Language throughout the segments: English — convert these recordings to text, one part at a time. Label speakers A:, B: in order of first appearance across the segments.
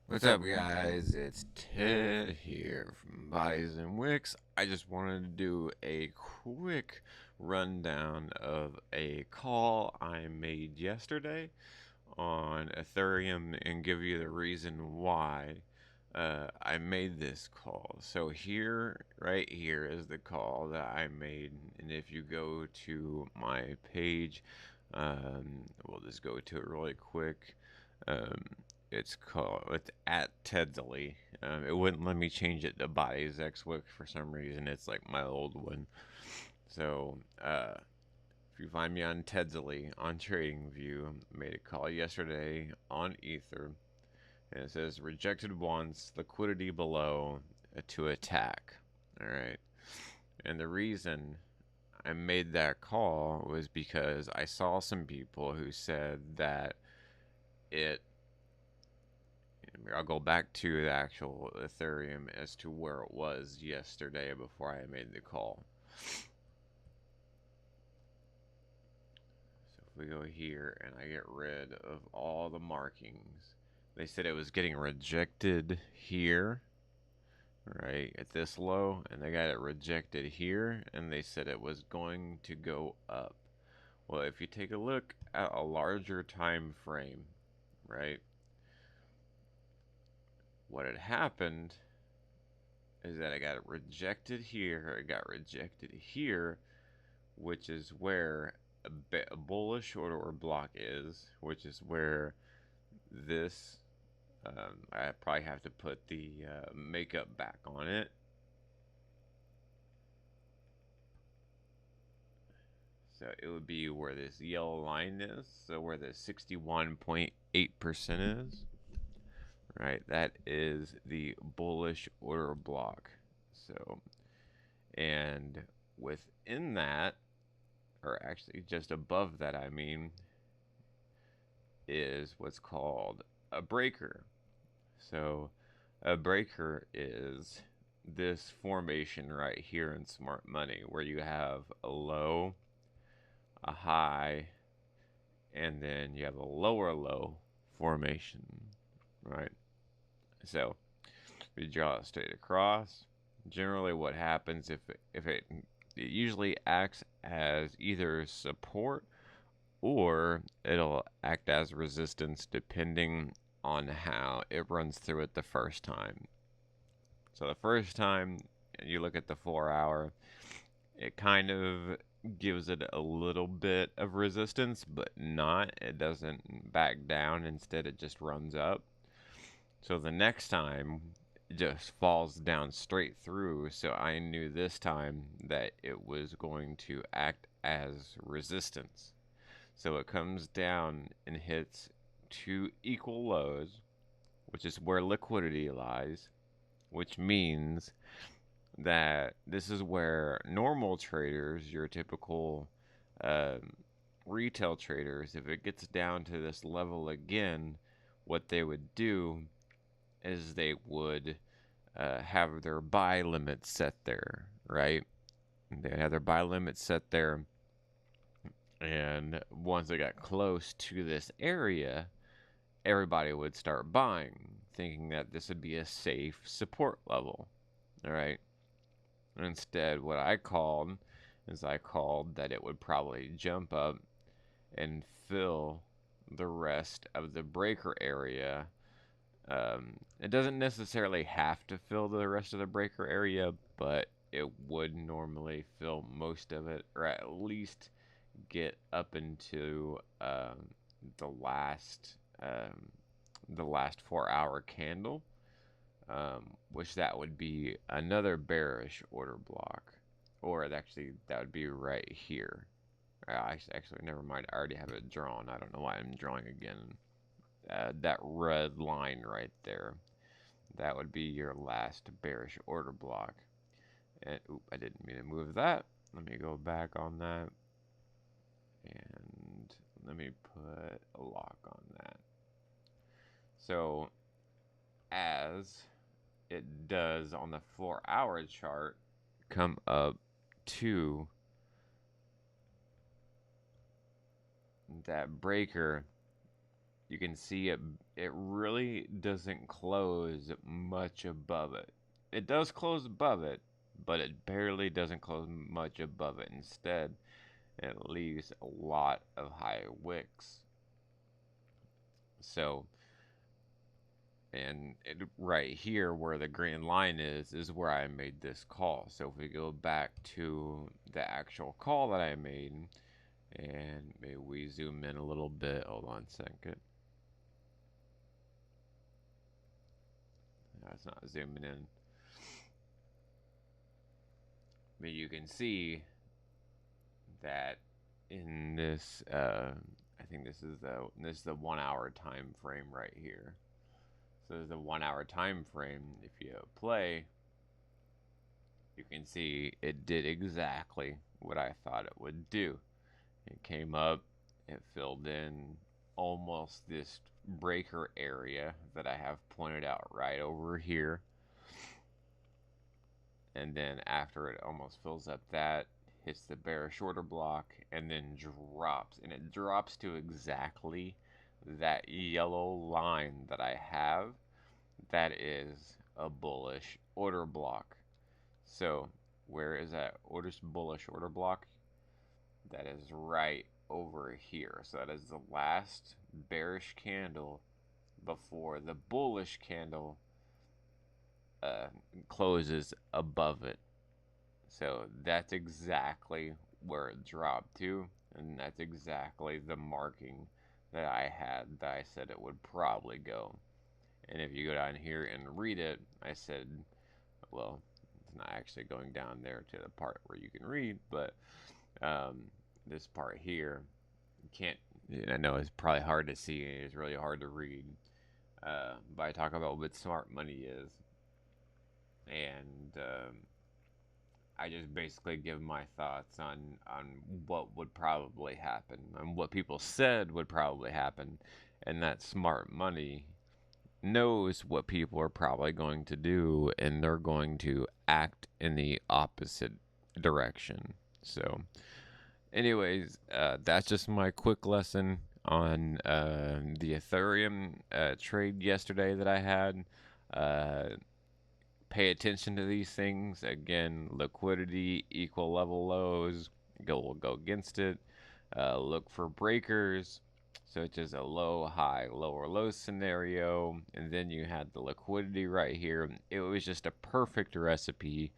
A: What's up, guys? It's Ted here from Bodies and Wicks. I just wanted to do a quick rundown of a call I made yesterday on Ethereum and give you the reason why I made this call. So here, right here is the call that I made, and if you go to my page, we'll just go to it really quick. Um, it's at Tedzily. It wouldn't let me change it to Bodies X Wick for some reason. It's like my old one. So if you find me on Tedzily on Tradingview, made a call yesterday on Ether, and it says rejected once, liquidity below to attack. All right, and the reason I made that call was because I saw some people who said that it I'll go back to the actual Ethereum as to where it was yesterday before I made the call. So if we go here and I get rid of all the markings, they said it was getting rejected here, right, at this low, and they got it rejected here, and they said it was going to go up. Well, if you take a look at a larger time frame, right, what had happened is that I got it rejected here, it got rejected here, which is where a bullish order block is, which is where this, I probably have to put the makeup back on it. So it would be where this yellow line is, so where the 61.8% is. Right, that is the bullish order block. So, and within that, or actually just above that, I mean, is what's called a breaker. So, a breaker is this formation right here in smart money where you have a low, a high, and then you have a lower low formation, right? So, we draw it straight across. Generally, what happens if it usually acts as either support or it'll act as resistance depending on how it runs through it the first time. So the first time you look at the 4 hour, it kind of gives it a little bit of resistance, but not. It doesn't back down. Instead, it just runs up. So the next time it just falls down straight through. So I knew this time that it was going to act as resistance. So it comes down and hits two equal lows, which is where liquidity lies, which means that this is where normal traders, your typical retail traders, if it gets down to this level again, what they would do is they would have their buy limit set there, right? They'd have their buy limit set there, and once they got close to this area, everybody would start buying, thinking that this would be a safe support level, all right? Instead, what I called is I called that it would probably jump up and fill the rest of the breaker area. It doesn't necessarily have to fill the rest of the breaker area, but it would normally fill most of it, or at least get up into the last the last 4 hour candle, which that would be another bearish order block, or actually that would be right here. Actually, never mind. I already have it drawn. I don't know why I'm drawing again. That red line right there, that would be your last bearish order block. And I didn't mean to move that. Let me go back on that. And let me put a lock on that. So as it does on the 4 hour chart, come up to that breaker, you can see it it really doesn't close much above it. It does close above it, but it barely doesn't close much above it. Instead, it leaves a lot of high wicks. So, and right here where the green line is where I made this call. So if we go back to the actual call that I made, and maybe we zoom in a little bit. Hold on a second. No, it's not zooming in. But you can see that in this, I think this is the 1 hour time frame right here. So there's a 1 hour time frame. If you play, you can see it did exactly what I thought it would do. It came up, it filled in almost this breaker area that I have pointed out right over here. And then after it almost fills up that, hits the bearish order block, and then drops. And it drops to exactly that yellow line that I have. That is a bullish order block. So where is that bullish order block? That is right over here. So that is the last bearish candle before the bullish candle closes above it. So that's exactly where it dropped to, and that's exactly the marking that I had that I said it would probably go. And if you go down here and read it, I said, well, it's not actually going down there to the part where you can read, but this part here, you can't, I know it's probably hard to see, and it's really hard to read, but I talk about what smart money is, and I just basically give my thoughts on what would probably happen, and what people said would probably happen, and that smart money knows what people are probably going to do, and they're going to act in the opposite direction. So anyways, that's just my quick lesson on the Ethereum trade yesterday that I had. Pay attention to these things. Again, liquidity, equal level lows, will go against it. Look for breakers, such as a low, high, lower, low scenario. And then you had the liquidity right here. It was just a perfect recipe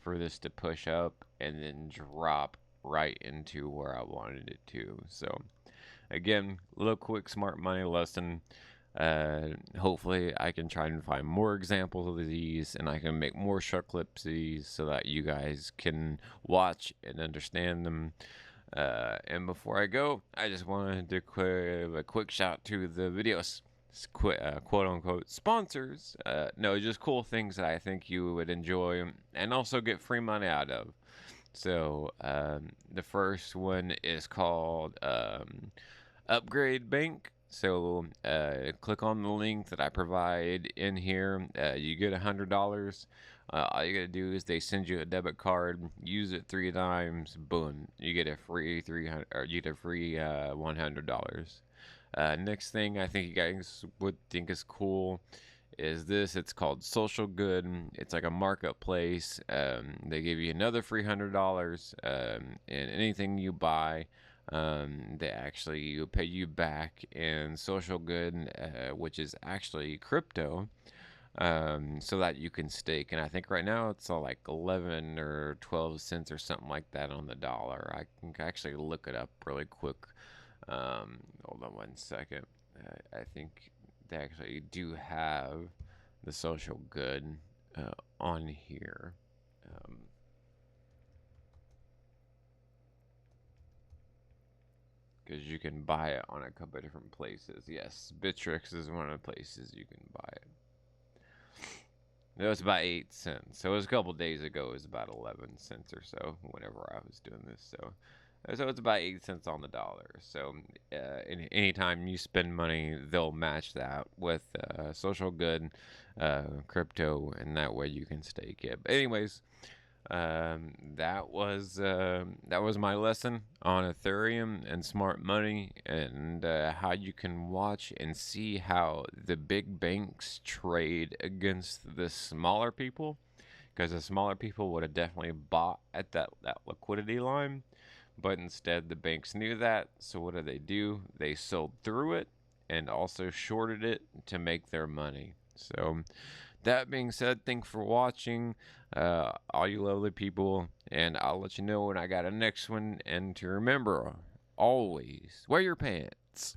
A: for this to push up and then drop right into where I wanted it to. So, again, little quick smart money lesson. Hopefully I can try and find more examples of these, and I can make more short clips of these so that you guys can watch and understand them. And before I go, I just wanted to give a quick shout to the videos, quote unquote sponsors. No, just cool things that I think you would enjoy and also get free money out of. So the first one is called Upgrade Bank. So click on the link that I provide in here. You get $100. All you gotta do is they send you a debit card. Use it 3 times. Boom! You get a free $100. Next thing I think you guys would think is cool is this. It's called Social Good. It's like a marketplace. They give you another free $100, and anything you buy, they actually pay you back in social good, which is actually crypto, so that you can stake. And I think right now it's all like 11 or 12 cents or something like that on the dollar. I can actually look it up really quick. Hold on 1 second. I think they actually do have the social good on here. Because you can buy it on a couple of different places. Yes, Bittrex is one of the places you can buy it. It was about 8 cents. So it was a couple days ago. It was about 11 cents or so whenever I was doing this. So it's about 8 cents on the dollar. So anytime you spend money, they'll match that with social good, crypto, and that way you can stake it. But anyways, That was my lesson on Ethereum and smart money, and how you can watch and see how the big banks trade against the smaller people, because the smaller people would have definitely bought at that liquidity line, but instead the banks knew that. So what do? They sold through it and also shorted it to make their money. So that being said, thanks for watching, all you lovely people, and I'll let you know when I got a next one. And to remember, always wear your pants.